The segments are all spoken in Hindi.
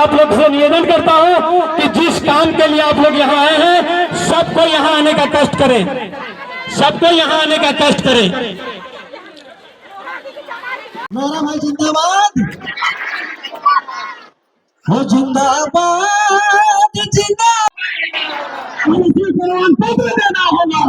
आप लोग से निवेदन करता हूं कि जिस काम के लिए आप लोग यहाँ आए हैं सबको यहाँ आने का कष्ट करें, सबको यहाँ आने का कष्ट करें। मेरा भाई जिंदाबाद हो, जिंदाबाद जिंदाबाद। प्रमाण पत्र देना होगा,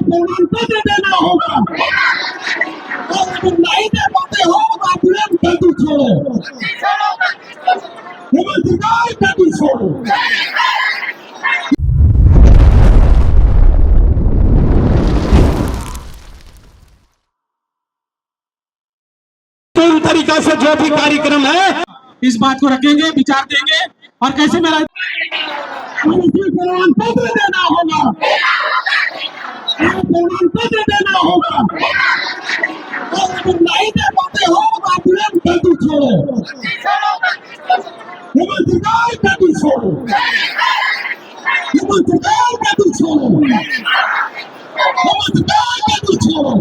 प्रमाण पत्र देना होगा। और अगर नहीं दे पाते हो तो आप गलती छोड़ो, गलती छोड़ो। पूर्ण तरीका से जो भी कार्यक्रम है इस बात को रखेंगे, विचार देंगे और कैसे मेरा प्रमाण पत्र देना होगा, प्रमाण पत्र देना होगा। और अगर नहीं दे पाते हो तो आप गलती छोड़ो, गलती छोड़ो, गलती छोड़ो।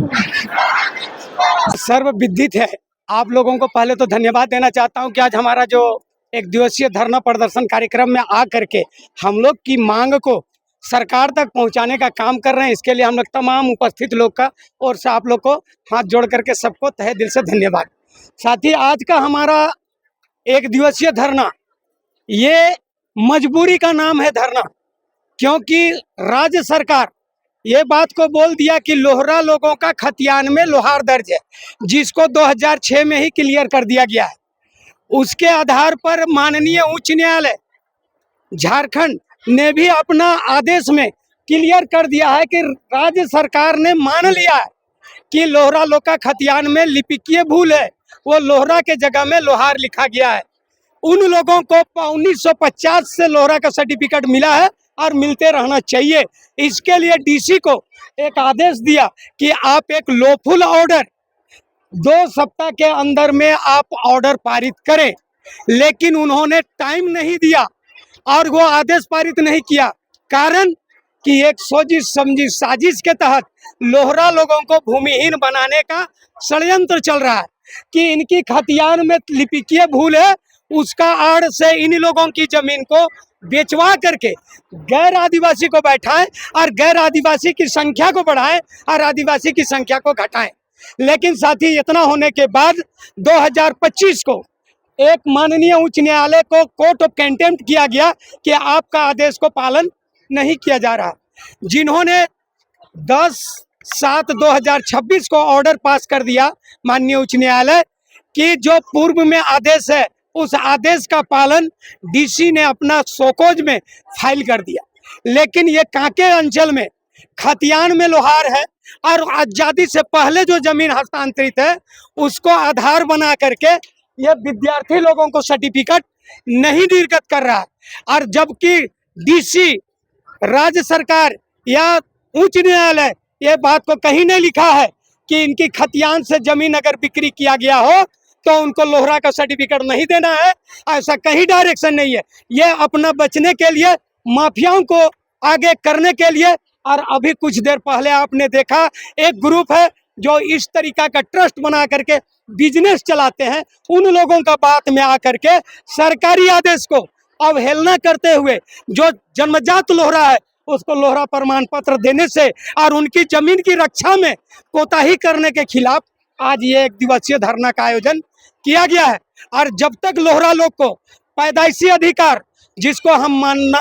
सर्वविदित है। आप लोगों को पहले तो धन्यवाद देना चाहता हूं कि आज हमारा जो एक दिवसीय धरना प्रदर्शन कार्यक्रम में आ करके हम लोग की मांग को सरकार तक पहुंचाने का काम कर रहे हैं। इसके लिए हम लोग तमाम उपस्थित लोग का और से आप लोग को हाथ जोड़ करके सबको तहे दिल से धन्यवाद। साथ ही आज का हमारा एक दिवसीय धरना ये मजबूरी का नाम है धरना, क्योंकि राज्य सरकार ये बात को बोल दिया कि लोहरा लोगों का खतियान में लोहार दर्ज है, जिसको 2006 में ही क्लियर कर दिया गया है। उसके आधार पर माननीय उच्च न्यायालय झारखंड ने भी अपना आदेश में क्लियर कर दिया है कि राज्य सरकार ने मान लिया है कि लोहरा लोग का खतियान में लिपिकीय भूल है, वो लोहरा के जगह में लोहार लिखा गया है। उन लोगों को 1950 से लोहरा का सर्टिफिकेट मिला है और मिलते रहना चाहिए। इसके लिए डीसी को एक आदेश दिया कि आप एक लॉफुल ऑर्डर 2 सप्ताह के अंदर में आप ऑर्डर पारित करें, लेकिन उन्होंने टाइम नहीं दिया और वो आदेश पारित नहीं किया। कारण कि एक सोची समझी साजिश के तहत लोहरा लोगों को भूमिहीन बनाने का षड्यंत्र चल रहा है कि इनकी खतियान में लिपिकीय भूल है, उसका आड़ से इन लोगों की जमीन को बेचवा करके गैर आदिवासी को बैठाएं और गैर आदिवासी की संख्या को बढ़ाएं और आदिवासी की संख्या को घटाएं। लेकिन साथ ही इतना होने के बाद 2025 को एक माननीय उच्च न्यायालय को कोर्ट ऑफ कंटेम्प्ट किया गया कि आपका आदेश को पालन नहीं किया जा रहा। जिन्होंने 10/7/2026 को ऑर्डर पास कर दिया माननीय उच्च न्यायालय कि जो पूर्व में आदेश है उस आदेश का पालन डीसी ने अपना शोकोज में फाइल कर दिया। लेकिन ये कांके अंचल में खतियान में लोहार है और आजादी से पहले जो जमीन हस्तांतरित है उसको आधार बना करके ये विद्यार्थी लोगों को सर्टिफिकेट नहीं निर्गत कर रहा है। और जबकि डीसी, राज्य सरकार या उच्च न्यायालय ये बात को कहीं नहीं लिखा है कि इनकी खतियान से जमीन अगर बिक्री किया गया हो तो उनको लोहरा का सर्टिफिकेट नहीं देना है, ऐसा कहीं डायरेक्शन नहीं है। ये अपना बचने के लिए, माफियाओं को आगे करने के लिए। और अभी कुछ देर पहले आपने देखा एक ग्रुप है जो इस तरीका का ट्रस्ट बना करके बिजनेस चलाते हैं, उन लोगों का बात में आकर के सरकारी आदेश को अवहेलना करते हुए जो जन्मजात लोहरा है उसको लोहरा प्रमाण पत्र देने से और उनकी जमीन की रक्षा में कोताही करने के खिलाफ आज ये एक दिवसीय धरना का आयोजन किया गया है। और जब तक लोहरा लोग को पैदाइशी अधिकार, जिसको हम मानना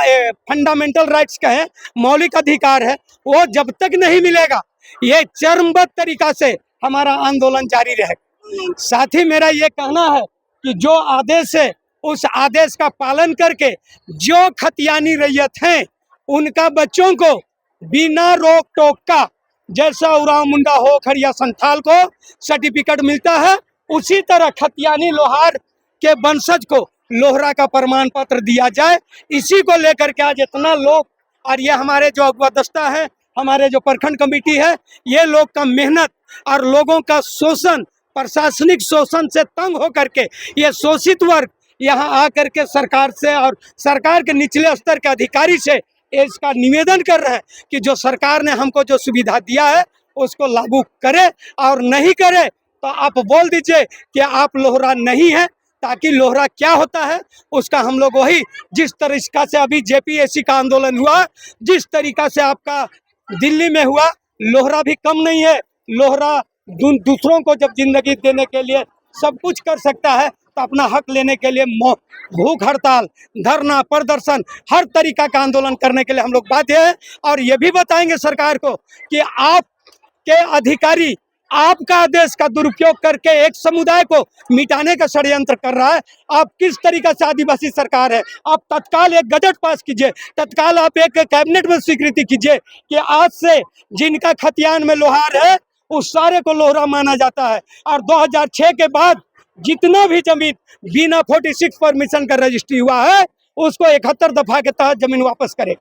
फंडामेंटल राइट्स कहें, मौलिक अधिकार है, वो जब तक नहीं मिलेगा ये चरमबद्ध तरीका से हमारा आंदोलन जारी रहेगा। साथ ही मेरा ये कहना है कि जो आदेश है उस आदेश का पालन करके जो खतियानी रैयत हैं उनका बच्चों को बिना रोक टोक का, जैसा उराव मुंडा हो खड़िया संथाल को सर्टिफिकेट मिलता है, उसी तरह खतियानी लोहार के वंशज को लोहरा का प्रमाण पत्र दिया जाए। इसी को लेकर के आज इतना लोग, और ये हमारे जो अगवा दस्ता है, हमारे जो प्रखंड कमेटी है, ये लोग का मेहनत और लोगों का शोषण, प्रशासनिक शोषण से तंग हो करके ये शोषित वर्ग यहाँ आकर के सरकार से और सरकार के निचले स्तर के अधिकारी से इसका निवेदन कर रहे हैं कि जो सरकार ने हमको जो सुविधा दिया है उसको लागू करे, और नहीं करे तो आप बोल दीजिए कि आप लोहरा नहीं है, ताकि लोहरा क्या होता है उसका हम लोग वही, जिस तरीका से अभी जेपीएससी का आंदोलन हुआ, जिस तरीका से आपका दिल्ली में हुआ, लोहरा भी कम नहीं है। लोहरा दूसरों को जब जिंदगी देने के लिए सब कुछ कर सकता है, तो अपना हक लेने के लिए भूख हड़ताल, धरना, प्रदर्शन, हर तरीका का आंदोलन करने के लिए हम लोग बाध्य हैं। और ये भी बताएंगे सरकार को कि आपके अधिकारी आपका आदेश का दुरुपयोग करके एक समुदाय को मिटाने का षड्यंत्र कर रहा है। आप किस तरीका से आदिवासी सरकार है, आप तत्काल एक गजट पास कीजिए, तत्काल आप एक कैबिनेट में स्वीकृति कीजिए कि आज से जिनका खतियान में लोहार है उस सारे को लोहरा माना जाता है। और 2006 के बाद जितना भी जमीन बिना 46 परमिशन का रजिस्ट्री हुआ है उसको 71 दफा के तहत जमीन वापस करे।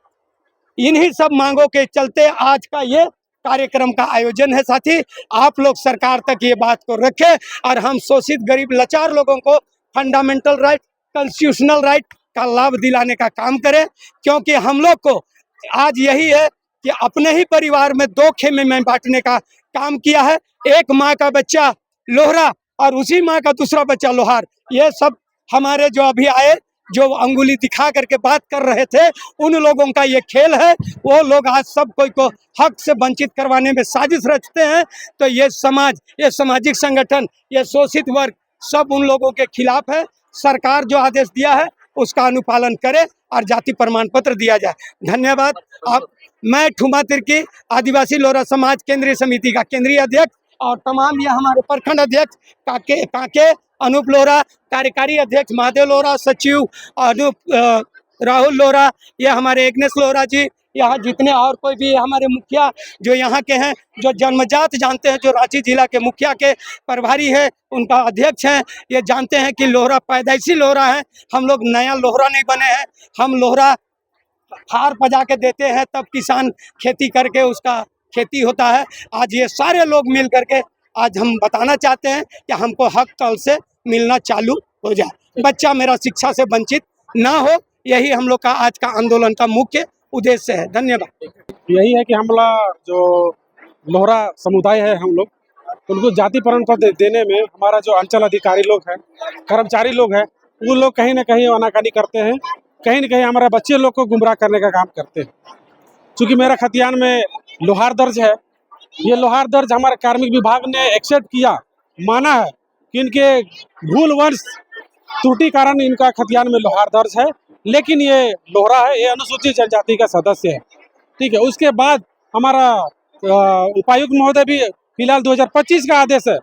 इन्हीं सब मांगों के चलते आज का ये कार्यक्रम का आयोजन है। साथी, आप लोग सरकार तक ये बात को रखें और हम शोषित गरीब लाचार लोगों को फंडामेंटल राइट, कॉन्स्टिट्यूशनल राइट का लाभ दिलाने का काम करें, क्योंकि हम लोग को आज यही है कि अपने ही परिवार में 2 खेमे में बांटने का काम किया है। एक माँ का बच्चा लोहरा और उसी माँ का दूसरा बच्चा लोहार। ये सब हमारे जो अभी आए, जो अंगुली दिखा करके बात कर रहे थे, उन लोगों का ये खेल है। वो लोग आज सब कोई को हक से वंचित करवाने में साजिश रचते हैं। तो ये समाज, ये सामाजिक संगठन, ये शोषित वर्ग सब उन लोगों के खिलाफ है। सरकार जो आदेश दिया है उसका अनुपालन करे और जाति प्रमाण पत्र दिया जाए। धन्यवाद। आप, मैं ठुमा तिर्की आदिवासी लोहरा समाज केंद्रीय समिति का केंद्रीय अध्यक्ष और तमाम ये हमारे प्रखंड अध्यक्ष काके अनूप लोहरा, कार्यकारी अध्यक्ष महादेव लोहरा, सचिव राहुल लोहरा, ये हमारे एग्नेस लोहरा जी, यहाँ जितने और कोई भी हमारे मुखिया जो यहाँ के हैं, जो जन्मजात जानते हैं, जो रांची जिला के मुखिया के प्रभारी है, उनका अध्यक्ष हैं, ये जानते हैं कि लोहरा पैदाइशी लोहरा है। हम लोग नया लोहरा नहीं बने हैं। हम लोहरा हार पजा के देते हैं, तब किसान खेती करके उसका खेती होता है। आज ये सारे लोग मिल करके आज हम बताना चाहते हैं कि हमको हक कल से मिलना चालू हो जाए, बच्चा मेरा शिक्षा से वंचित ना हो। यही हम लोग का आज का आंदोलन का मुख्य उद्देश्य है। धन्यवाद। यही है कि हम लोग जो लोहरा समुदाय है, हम लोग उनको जाति प्रमाण पत्र देने में हमारा जो अंचल अधिकारी लोग हैं, कर्मचारी लोग हैं, वो लोग कहीं ना कहीं आनाकानी करते हैं, कहीं ना कहीं हमारे बच्चे लोग को गुमराह करने का काम करते हैं। चूँकि मेरा खतियान में लोहार दर्ज है, ये लोहार दर्ज हमारे कार्मिक विभाग ने एक्सेप्ट किया, माना है कि इनके भूलवश त्रुटि कारण इनका खतियान में लोहार दर्ज है, लेकिन ये लोहरा है, ये अनुसूचित जनजाति का सदस्य है। ठीक है। उसके बाद हमारा उपायुक्त महोदय भी फिलहाल 2025 का आदेश है,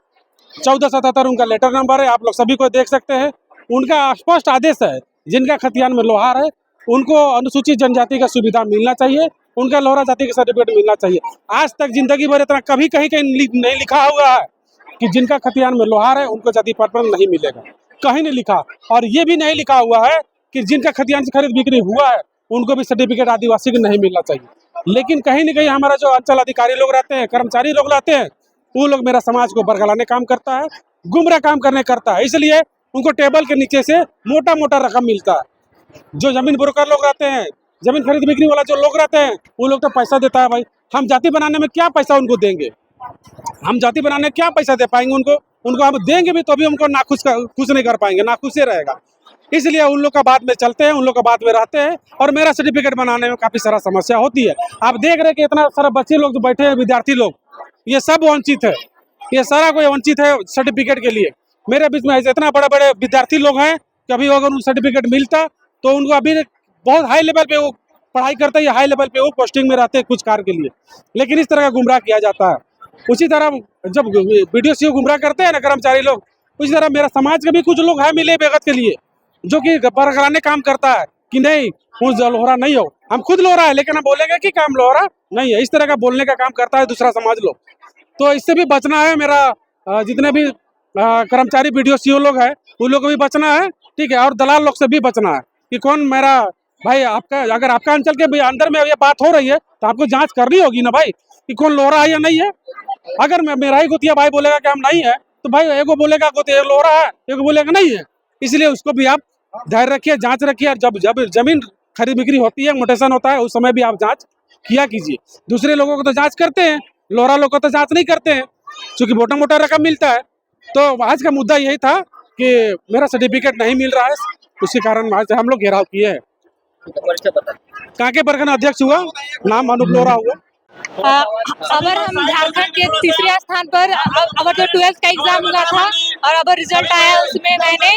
1477 उनका लेटर नंबर है, आप लोग सभी को देख सकते हैं। उनका स्पष्ट आदेश है, जिनका खतियान में लोहार है उनको अनुसूचित जनजाति का सुविधा मिलना चाहिए, उनका लोहरा जाति का सर्टिफिकेट मिलना चाहिए। आज तक जिंदगी भर इतना कभी कहीं नहीं लिखा हुआ है कि जिनका खतियान में लोहार है उनको जाति प्रमाण नहीं मिलेगा, कहीं नहीं लिखा। और ये भी नहीं लिखा हुआ है कि जिनका खतियान से खरीद बिक्री हुआ है उनको भी सर्टिफिकेट आदिवासी को नहीं मिलना चाहिए। लेकिन कहीं न कहीं हमारा जो अंचल अधिकारी लोग रहते हैं, कर्मचारी लोग रहते हैं, वो लोग मेरा समाज को बरगलाने काम करता है, गुमराह काम करने करता है। इसलिए उनको टेबल के नीचे से मोटा मोटा रकम मिलता है। जो जमीन ब्रोकर लोग रहते हैं, जमीन खरीद बिक्री वाला जो लोग रहते हैं, वो लोग तो पैसा देता है। भाई, हम जाति बनाने में क्या पैसा उनको देंगे? हम जाति बनाने में क्या पैसा दे पाएंगे उनको हम देंगे भी तो भी उनको खुश नहीं कर पाएंगे, नाखुश से रहेगा। इसलिए उन लोग का बात में चलते हैं, उन लोग का बात में रहते हैं, और मेरा सर्टिफिकेट बनाने में काफी सारा समस्या होती है। आप देख रहे हैं कि इतना सारा बच्चे लोग जो बैठे हैं, विद्यार्थी लोग, ये सब वंचित है, ये सारा कोई वंचित है सर्टिफिकेट के लिए। मेरे बीच में इतना बड़े बड़े विद्यार्थी लोग हैं कि अभी अगर उनको सर्टिफिकेट मिलता तो उनको अभी बहुत हाई लेवल पे वो पढ़ाई करते हैं, हाई लेवल पे वो पोस्टिंग में रहते हैं कुछ कार्य के लिए। लेकिन इस तरह का गुमराह किया जाता है। उसी तरह जब BDO गुमराह करते हैं ना कर्मचारी लोग, उसी तरह मेरा समाज के भी कुछ लोग हैं मिले बेगत के लिए, जो कि बरगलाने काम करता है कि नहीं वो लोहरा नहीं हो, हम खुद लोहरा है लेकिन हम बोलेंगे कि काम लोहरा नहीं है। इस तरह का बोलने का काम करता है दूसरा समाज लोग। तो इससे भी बचना है। मेरा जितने भी कर्मचारी BDO लोग हैं उन लोग को भी बचना है, ठीक है, और दलाल लोग से भी बचना है कि कौन मेरा भाई आपका, अगर आपका अंचल के अंदर में ये बात हो रही है तो आपको जांच करनी होगी ना भाई कि कौन लोहरा है या नहीं है। अगर मेरा ही गोतिया भाई बोलेगा कि हम नहीं है, तो भाई एगो बोलेगा गोतिया लोहरा है, एगो बोलेगा नहीं है। इसलिए उसको भी आप धैर्य रखिए, जांच रखिए, और जब जमीन खरीद बिक्री होती है, म्यूटेशन होता है, उस समय भी आप जांच किया कीजिए। दूसरे लोगों को तो जांच करते हैं, लोहरा लोग को तो जांच नहीं करते हैं, क्योंकि मोटा मोटा रकम मिलता है। तो आज का मुद्दा यही था कि मेरा सर्टिफिकेट नहीं मिल रहा है, उसी कारण आज हम लोग घेराव किए हैं। कांके प्रखंड अध्यक्ष हुआ, नाम अनूप लोहरा हुआ। अगर हम झारखंड के तीसरे स्थान पर, अगर जो 12th का एग्जाम हुआ था और अब रिजल्ट आया उसमें मैंने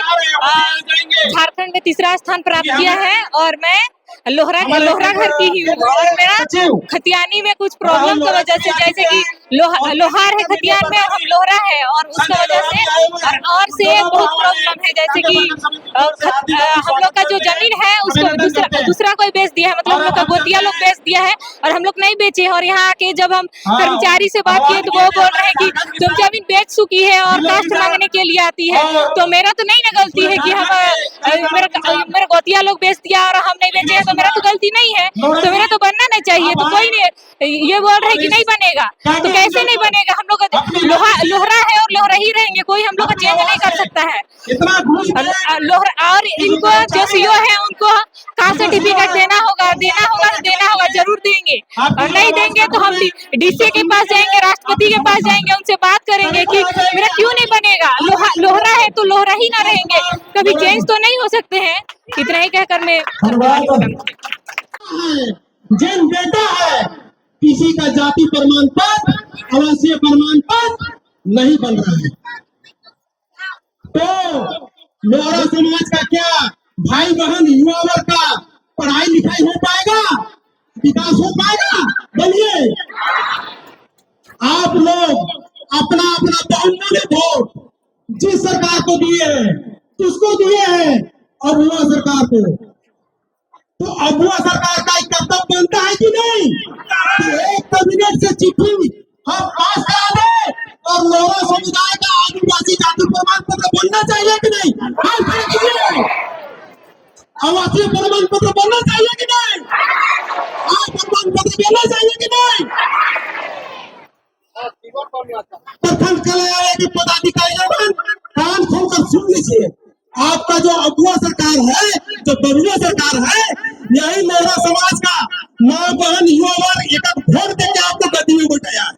झारखंड में तीसरा स्थान प्राप्त किया है और मैं लोहरा घर की ही हूँ। और मेरा खतियानी में कुछ प्रॉब्लम की वजह से, जैसे कि लोहार है खतियान में, हम लोहरा है और उसकी वजह से और से बहुत प्रॉब्लम है, जैसे कि हम लोग का जो जमीन है उसको दूसरा कोई बेच दिया है, मतलब हम लोग का गोतिया लोग बेच दिया है और हम लोग नहीं बेचे हैं। और यहाँ आके जब हम कर्मचारी से बात किए तो वो बोल रहे हैं कि तुम जमीन बेच चुकी है और कास्ट मांगने के लिए आती है। तो मेरा तो नहीं ना गलती है कि हम मेरा गोतिया लोग बेच दिया और हम नहीं बेचे, तो मेरा तो गलती नहीं है, तो मेरा तो बनना नहीं चाहिए। तो कोई नहीं, ये बोल रहे कि नहीं बनेगा, तो कैसे नहीं बनेगा? हम लोग लोहरा है और लोहरा ही रहेंगे, कोई हम लोग को चेंज नहीं कर सकता है। और इनको जो सीओ है उनको कास्ट सर्टिफिकेट देना होगा जरूर देंगे, और नहीं देंगे तो हम डीसी के पास जाएंगे, राष्ट्रपति के पास जाएंगे, उनसे बात करेंगे कि मेरा क्यों नहीं बनेगा। लोहरा है तो लोहरा ही ना रहेंगे, कभी चेंज तो नहीं हो सकते हैं। इतना ही कहकर मैं जन बेटा है, किसी का जाति प्रमाण पत्र, आवासीय प्रमाण पत्र नहीं बन रहा है, तो लोहरा समाज का क्या भाई बहन युवा वर्ग का पढ़ाई लिखाई हो पाएगा, विकास हो पाएगा? बोलिए। आप लोग अपना अपना बहुमूल्य वोट जिस सरकार को दिए हैं उसको दिए हैं, अबुआ सरकार को, तो अबुआ सरकार का एक कर्तव्य बनता है कि नहीं कि एक कैबिनेट से चिट्ठी हम पास करा दे और लोहरा समुदाय का आदिवासी जाति प्रमाण पत्र बनना चाहिए कि नहीं? हाथ खड़े कीजिए। आवासीय प्रमाण पत्र बनना चाहिए कि नहीं? प्रमाण पत्र बनना चाहिए कि नहीं? प्रखंड कार्यालय के पदाधिकारी कान खोलकर सुन लीजिए, आपका जो अबुआ सरकार है, जो बबुआ सरकार है, यही लोहरा समाज का मां बहन युवा वर्ग एक वोट देकर आपको गद्दी में बैठाया है।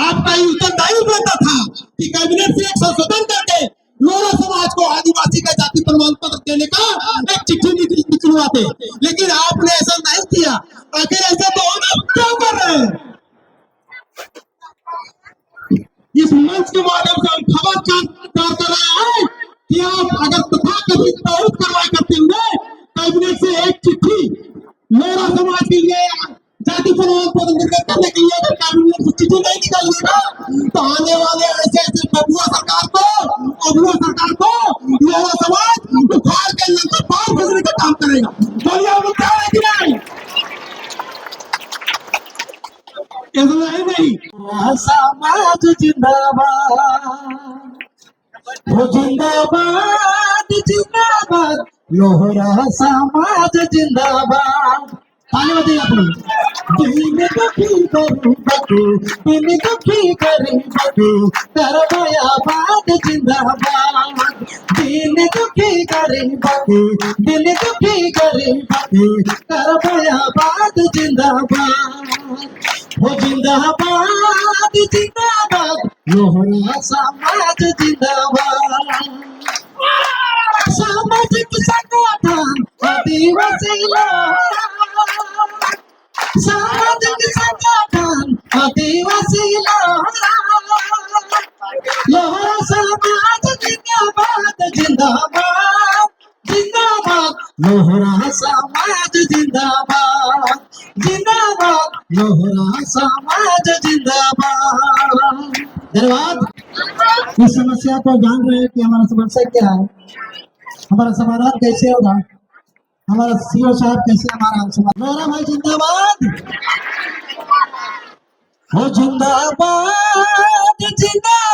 आपका ये उत्तरदायित्व बनता था कि कैबिनेट से एक संशोधन करके लोहरा समाज को आदिवासी का जाति प्रमाण पत्र देने का एक चिट्ठी निकलवाते, लेकिन आपने ऐसा नहीं किया। आखिर ऐसा तो हम क्या कर रहे हैं? इस मंच के माध्यम से हम खबर कर रहे हैं कि आप अगर तथाकथित बहुत कार्रवाई करते हुए कैबिनेट से एक चिट्ठी लोहरा समाज के लिए जाति प्रमाण पत्र निर्गत करने के लिए अगर कैबिनेट से चिट्ठी नहीं निकालिएगा तो आने वाले ऐसे बबुआ सरकार को लोहरा समाज उखाड़ के लंका पार भेजने का काम करेगा। बोलिए, आप लोग क्या है कि नहीं? इतना ही नहीं, समाज जिंदाबाद, जिंदाबाद जिंदाबाद, लोहरा समाज जिंदाबाद। ताली बजाइए आप लोग। दिन दुखी गरीबू करवायाबाद जिंदाबाद, दिन दुखी गरीबू करवायाबाद जिंदाबाद, वो जिंदाबाद जिंदाबाद, लोहरा समाज जिंदाबाद। सामाजिक संगठन आदिवासी लोहरा, सामाजिक संगठन आदिवासी लोहरा, लोहरा समाज जिंदाबाद जिंदाबाद जिंदाबाद, लोहरा समाज जिंदाबाद जिंदाबाद, लोहरा समाज जिंदाबाद। धन्यवाद। इस समस्या को जान रहे हैं कि हमारा समस्या क्या है, हमारा समाधान कैसे होगा, हमारा सीओ साहब कैसे हमारा समाधान। लोहरा भाई जिंदाबाद, हो जिंदाबाद जिंदाबाद।